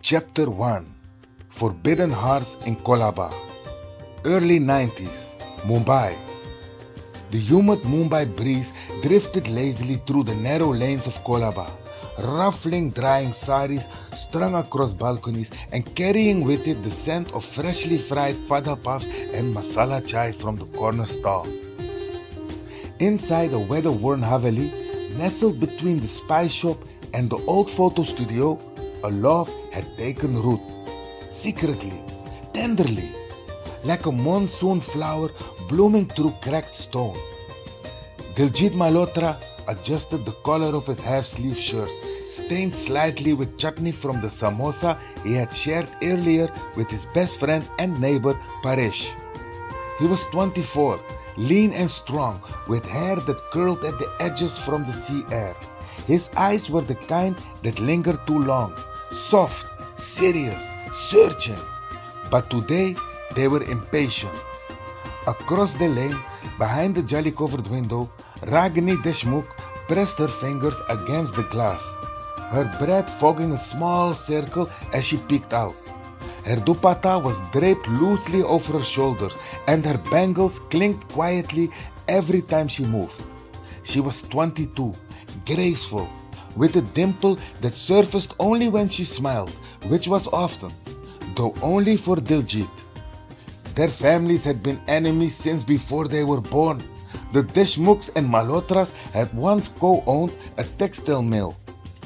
Chapter 1 Forbidden Hearts in Colaba. Early 90s, Mumbai. The humid Mumbai breeze drifted lazily through the narrow lanes of Colaba, ruffling drying saris strung across balconies and carrying with it the scent of freshly fried vada puffs and masala chai from the corner stall. Inside a weather-worn Haveli, nestled between the spice shop and the old photo studio, a love had taken root, secretly, tenderly, like a monsoon flower blooming through cracked stone. Diljeet Malhotra adjusted the collar of his half-sleeve shirt, stained slightly with chutney from the samosa he had shared earlier with his best friend and neighbor Paresh. He was 24, lean and strong, with hair that curled at the edges from the sea air. His eyes were the kind that lingered too long, soft, serious, searching. But today they were impatient. Across the lane, behind the jolly-covered window, Raghni Deshmukh pressed her fingers against the glass, her breath fogging a small circle as she peeked out. Her dupatta was draped loosely over her shoulders, and her bangles clinked quietly every time she moved. She was 22, graceful, with a dimple that surfaced only when she smiled, which was often, though only for Diljeet. Their families had been enemies since before they were born. The Deshmukhs and Malhotras had once co-owned a textile mill,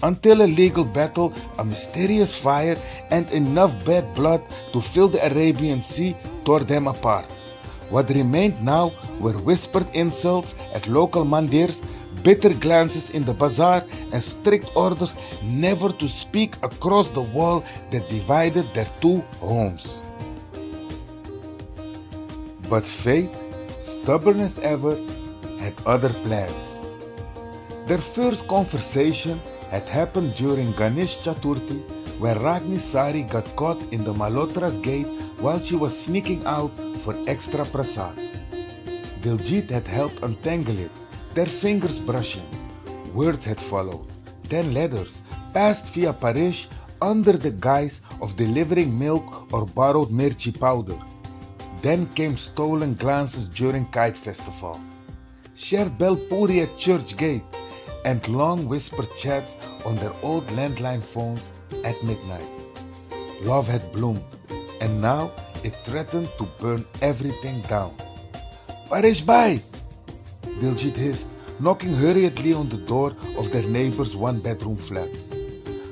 until a legal battle, a mysterious fire, and enough bad blood to fill the Arabian Sea tore them apart. What remained now were whispered insults at local mandirs, bitter glances in the bazaar, and strict orders never to speak across the wall that divided their two homes. But fate, stubborn as ever, had other plans. Their first conversation had happened during Ganesh Chaturthi, where Raghni's sari got caught in the Malhotra's gate while she was sneaking out for extra prasad. Diljeet had helped untangle it, their fingers brushing. Words had followed, then letters, passed via Paresh under the guise of delivering milk or borrowed mirchi powder. Then came stolen glances during kite festivals, shared bel puri at church gate, and long whispered chats on their old landline phones at midnight. Love had bloomed, and now it threatened to burn everything down. Paresh bhai! Diljeet hissed, knocking hurriedly on the door of their neighbor's one-bedroom flat.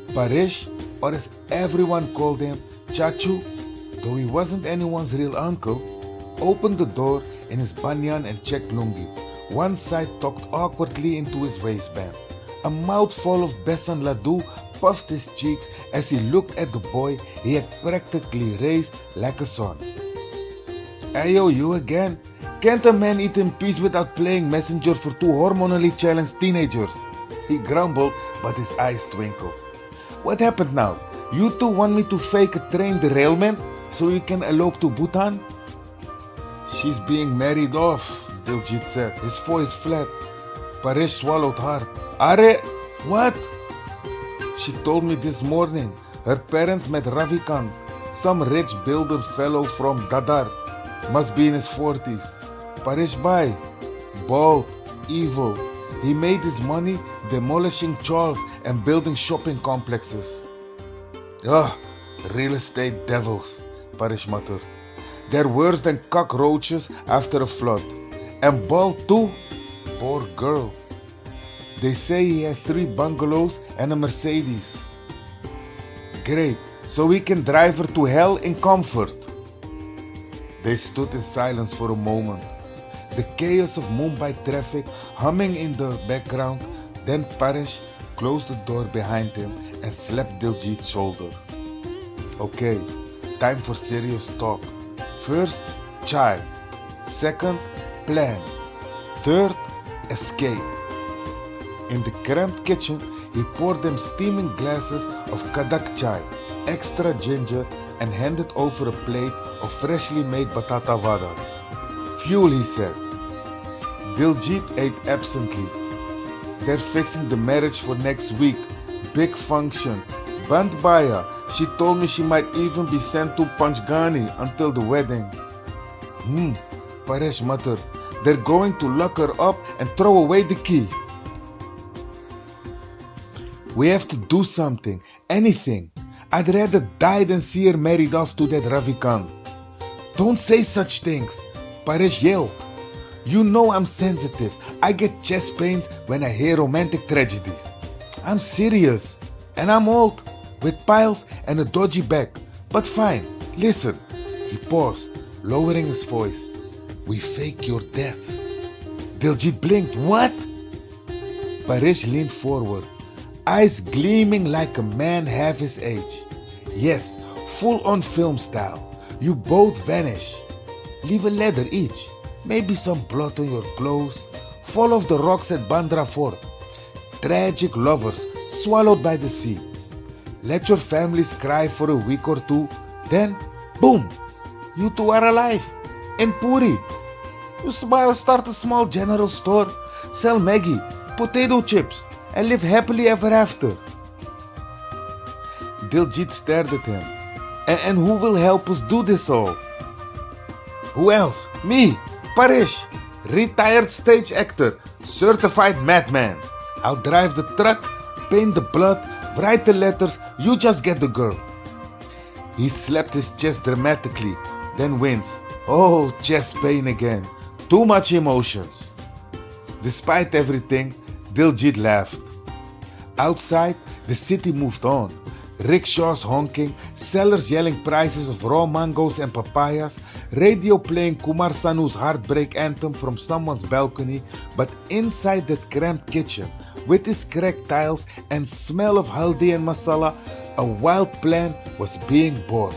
Paresh, or as everyone called him, Chachu, though he wasn't anyone's real uncle, opened the door in his banyan and check lungi, one side tucked awkwardly into his waistband. A mouthful of besan laddu puffed his cheeks as he looked at the boy he had practically raised like a son. Ayo, you again? Can't a man eat in peace without playing messenger for two hormonally challenged teenagers? He grumbled, but his eyes twinkled. What happened now? You two want me to fake a train derailment so you can elope to Bhutan? She's being married off, Diljeet said, his voice flat. Paresh swallowed hard. Are, what? She told me this morning. Her parents met Ravikant, some rich builder fellow from Dadar. Must be in his 40s. Paresh bhai, bald, evil. He made his money demolishing chawls and building shopping complexes. Ugh, real estate devils, Paresh muttered. They're worse than cockroaches after a flood. And bald too? Poor girl. They say he has 3 bungalows and a Mercedes. Great, so we can drive her to hell in comfort. They stood in silence for a moment, the chaos of Mumbai traffic humming in the background. Then Paresh closed the door behind him and slapped Diljeet's shoulder. Okay, time for serious talk. First, chai. Second, plan. Third, escape. In the cramped kitchen, he poured them steaming glasses of kadak chai, extra ginger, and handed over a plate of freshly made batata vadas. Fuel, he said. Diljeet ate absently. They're fixing the marriage for next week. Big function. Bandbaya, She told me she might even be sent to Panchgani until the wedding. Paresh muttered. They're going to lock her up and throw away the key. We have to do something, anything. I'd rather die than see her married off to that Ravikant. Don't say such things, Paresh yelled. You know I'm sensitive. I get chest pains when I hear romantic tragedies. I'm serious, and I'm old, with piles and a dodgy back. But fine, listen. He paused, lowering his voice. We fake your death. Diljeet blinked. What? Paresh leaned forward, eyes gleaming like a man half his age. Yes, full on film style. You both vanish. Leave a letter each. Maybe some blood on your clothes. Fall off the rocks at Bandra Fort. Tragic lovers swallowed by the sea. Let your families cry for a week or two. Then, boom, you two are alive. In Puri. You start a small general store, sell Maggie, potato chips, and live happily ever after. Diljeet stared at him. And who will help us do this all? Who else? Me, Paresh, retired stage actor, certified madman. I'll drive the truck, paint the blood, write the letters, you just get the girl. He slapped his chest dramatically, then winced. Oh, chest pain again. Too much emotions. Despite everything, Diljeet laughed. Outside, the city moved on. Rickshaws honking, sellers yelling prices of raw mangoes and papayas, radio playing Kumar Sanu's heartbreak anthem from someone's balcony, but inside that cramped kitchen, with its cracked tiles and smell of haldi and masala, a wild plan was being born.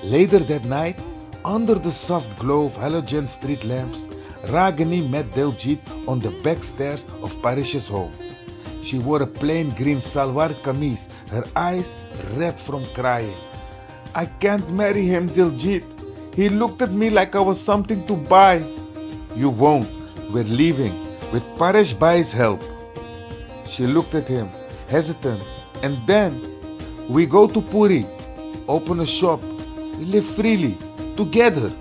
Later that night, under the soft glow of halogen street lamps, Raghni met Diljeet on the back stairs of Paresh's home. She wore a plain green salwar kameez, her eyes red from crying. I can't marry him, Diljeet. He looked at me like I was something to buy. You won't. We're leaving, with Paresh by his help. She looked at him, hesitant, and then we go to Puri, open a shop, we live freely, together.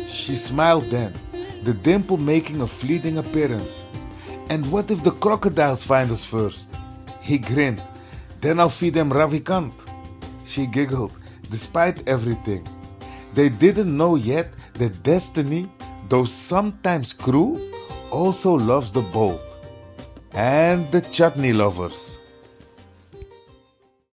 She smiled then, the dimple making a fleeting appearance. And what if the crocodiles find us first? He grinned. Then I'll feed them Ravikant. She giggled, despite everything. They didn't know yet that destiny, though sometimes cruel, also loves the bold. And the chutney lovers.